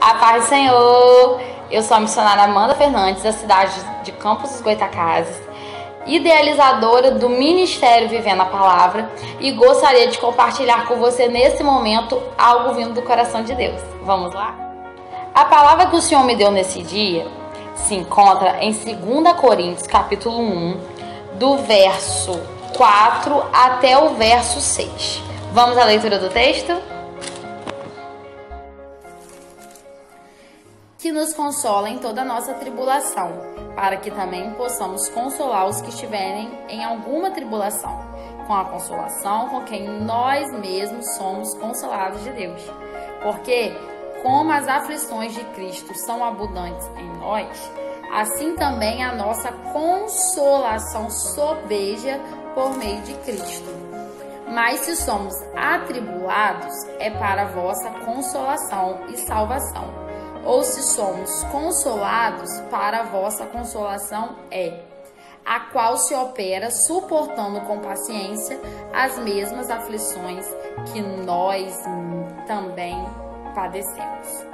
A paz do Senhor, eu sou a missionária Amanda Fernandes, da cidade de Campos dos Goytacazes, idealizadora do Ministério Vivendo a Palavra, e gostaria de compartilhar com você nesse momento algo vindo do coração de Deus. Vamos lá? A palavra que o Senhor me deu nesse dia se encontra em 2 Coríntios capítulo 1, do verso 4 até o verso 6. Vamos à leitura do texto? Que nos consola em toda a nossa tribulação, para que também possamos consolar os que estiverem em alguma tribulação, com a consolação com quem nós mesmos somos consolados de Deus. Porque, como as aflições de Cristo são abundantes em nós, assim também a nossa consolação sobeja por meio de Cristo. Mas se somos atribulados, é para a vossa consolação e salvação. Ou se somos consolados, para a vossa consolação a qual se opera suportando com paciência as mesmas aflições que nós também padecemos.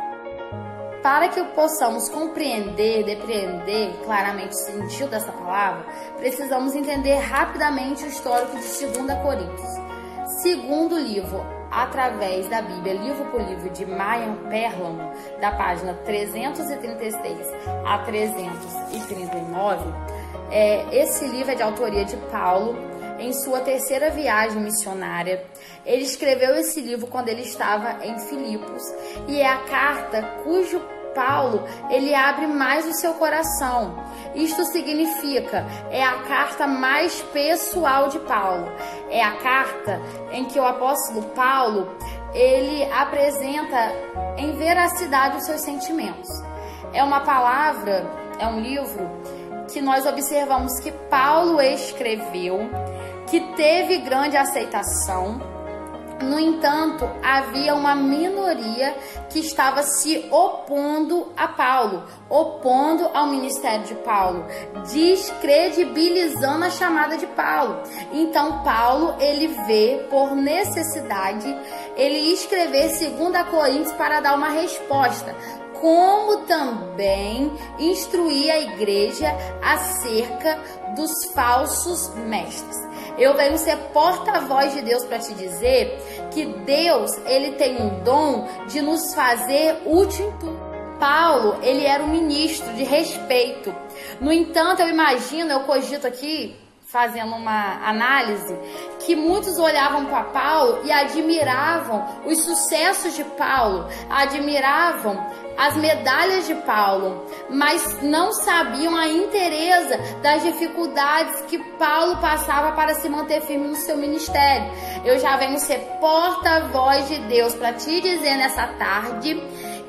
Para que possamos compreender, depreender claramente o sentido dessa palavra, precisamos entender rapidamente o histórico de 2 Coríntios. Segundo livro, através da Bíblia, livro por livro, de Marian Perlman, da página 336 a 339, esse livro é de autoria de Paulo, em sua terceira viagem missionária. Ele escreveu esse livro quando ele estava em Filipos, e é a carta cujo Paulo, ele abre mais o seu coração. Isto significa, é a carta mais pessoal de Paulo. É a carta em que o apóstolo Paulo, ele apresenta em veracidade os seus sentimentos. É uma palavra, é um livro que nós observamos que Paulo escreveu, que teve grande aceitação. No entanto, havia uma minoria que estava se opondo a Paulo, opondo ao ministério de Paulo, descredibilizando a chamada de Paulo. Então, Paulo, ele vê por necessidade, ele escrever 2 Coríntios para dar uma resposta, como também instruir a igreja acerca dos falsos mestres. Eu venho ser porta-voz de Deus para te dizer que Deus, ele tem um dom de nos fazer útil em tudo. Paulo, ele era um ministro de respeito. No entanto, eu cogito aqui, fazendo uma análise, que muitos olhavam para Paulo e admiravam os sucessos de Paulo, admiravam as medalhas de Paulo, mas não sabiam a inteireza das dificuldades que Paulo passava para se manter firme no seu ministério. Eu já venho ser porta-voz de Deus para te dizer nessa tarde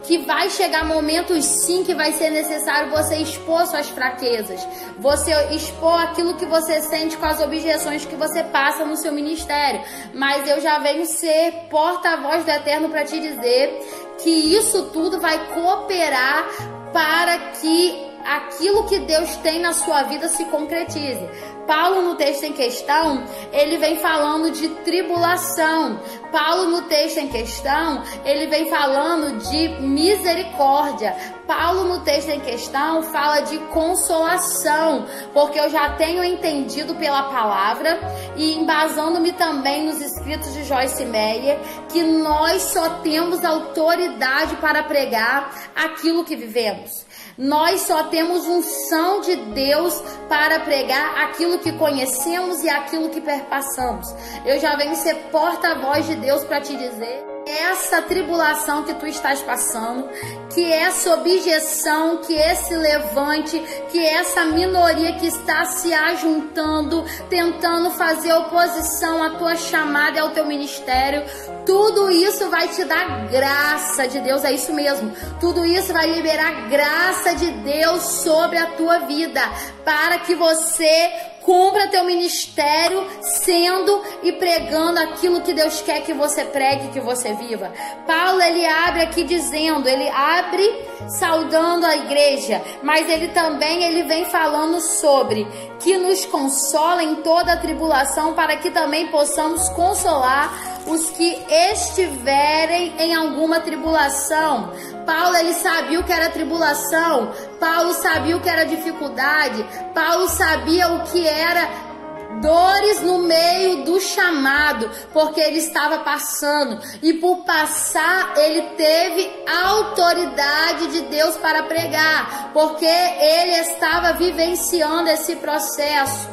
que vai chegar momentos sim que vai ser necessário você expor suas fraquezas, você expor aquilo que você sente com as objeções que você passa no seu ministério. Mas eu já venho ser porta-voz do Eterno para te dizer que isso tudo vai cooperar para que aquilo que Deus tem na sua vida se concretize. Paulo, no texto em questão, ele vem falando de tribulação. Paulo, no texto em questão, ele vem falando de misericórdia. Paulo, no texto em questão, fala de consolação, porque eu já tenho entendido pela palavra e embasando-me também nos escritos de Joyce Meyer, que nós só temos autoridade para pregar aquilo que vivemos. Nós só temos unção de Deus para pregar aquilo que conhecemos e aquilo que perpassamos. Eu já venho ser porta-voz de Deus para te dizer: essa tribulação que tu estás passando, que essa objeção, que esse levante, que essa minoria que está se ajuntando, tentando fazer oposição à tua chamada e ao teu ministério, tudo isso vai te dar graça de Deus, é isso mesmo. Tudo isso vai liberar graça de Deus sobre a tua vida, para que você cumpra teu ministério sendo e pregando aquilo que Deus quer que você pregue, que você viva. Paulo, ele abre aqui dizendo, ele abre saudando a igreja, mas ele também vem falando sobre que nos consola em toda a tribulação, para que também possamos consolar os que estiverem em alguma tribulação. Paulo, ele sabia o que era tribulação. Paulo sabia o que era dificuldade. Paulo sabia o que era dores no meio do chamado, porque ele estava passando, e por passar ele teve autoridade de Deus para pregar, porque ele estava vivenciando esse processo.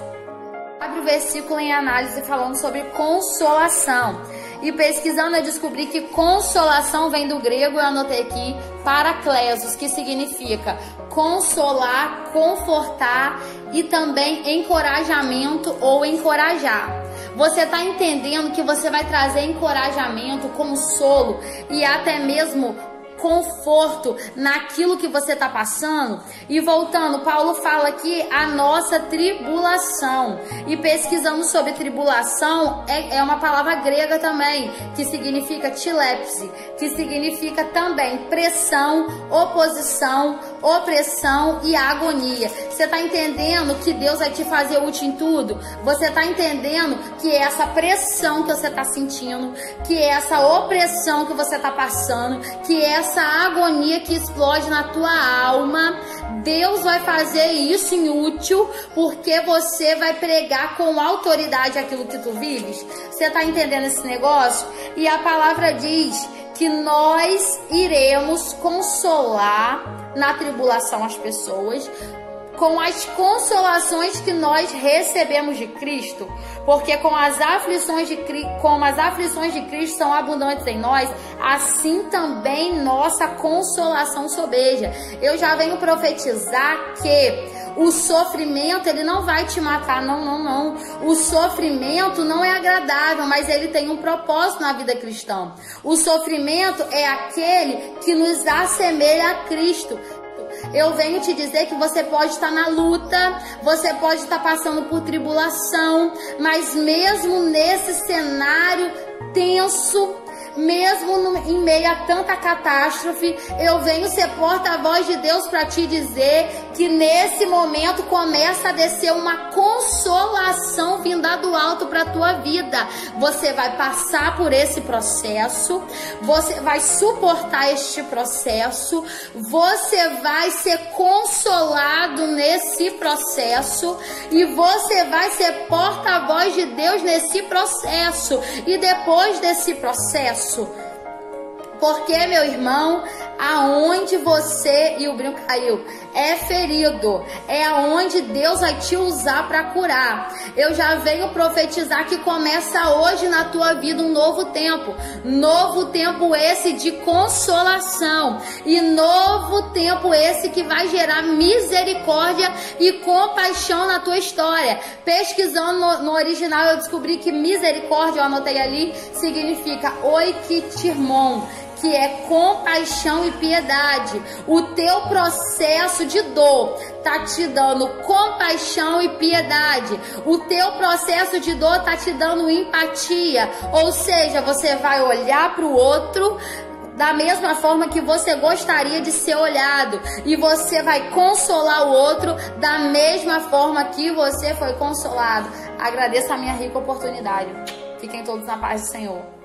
Abre o versículo em análise falando sobre consolação. E pesquisando eu descobri que consolação vem do grego, eu anotei aqui, paraklesos, que significa consolar, confortar e também encorajamento ou encorajar. Você está entendendo que você vai trazer encorajamento, consolo e até mesmo conforto naquilo que você está passando? E voltando, Paulo fala aqui a nossa tribulação, e pesquisando sobre tribulação, é uma palavra grega também, que significa tilepse, que significa também pressão, oposição, opressão e agonia. Você está entendendo que Deus vai te fazer útil em tudo? Você está entendendo que essa pressão que você está sentindo, que essa opressão que você está passando, que essa agonia que explode na tua alma, Deus vai fazer isso em útil, porque você vai pregar com autoridade aquilo que tu vives? Você está entendendo esse negócio? E a palavra diz que nós iremos consolar na tribulação as pessoas com as consolações que nós recebemos de Cristo, porque como as aflições de Cristo são abundantes em nós, assim também nossa consolação sobeja. Eu já venho profetizar que o sofrimento, ele não vai te matar, não. O sofrimento não é agradável, mas ele tem um propósito na vida cristã. O sofrimento é aquele que nos assemelha a Cristo. Eu venho te dizer que você pode estar na luta, você pode estar passando por tribulação, mas mesmo nesse cenário tenso, mesmo em meio a tanta catástrofe, eu venho ser porta-voz de Deus para te dizer que nesse momento começa a descer uma consolação vinda do alto para a tua vida. Você vai passar por esse processo, você vai suportar este processo, você vai ser consolado nesse processo e você vai ser porta-voz de Deus nesse processo. E depois desse processo, porque, meu irmão, aonde você, e o brinco caiu, é ferido, é aonde Deus vai te usar para curar. Eu já venho profetizar que começa hoje na tua vida um novo tempo esse de consolação, e novo tempo esse que vai gerar misericórdia e compaixão na tua história. Pesquisando no original eu descobri que misericórdia, eu anotei ali, significa oikitirmon, que é compaixão e piedade. O teu processo de dor tá te dando compaixão e piedade. O teu processo de dor tá te dando empatia, ou seja, você vai olhar para o outro da mesma forma que você gostaria de ser olhado, e você vai consolar o outro da mesma forma que você foi consolado. Agradeço a minha rica oportunidade. Fiquem todos na paz do Senhor.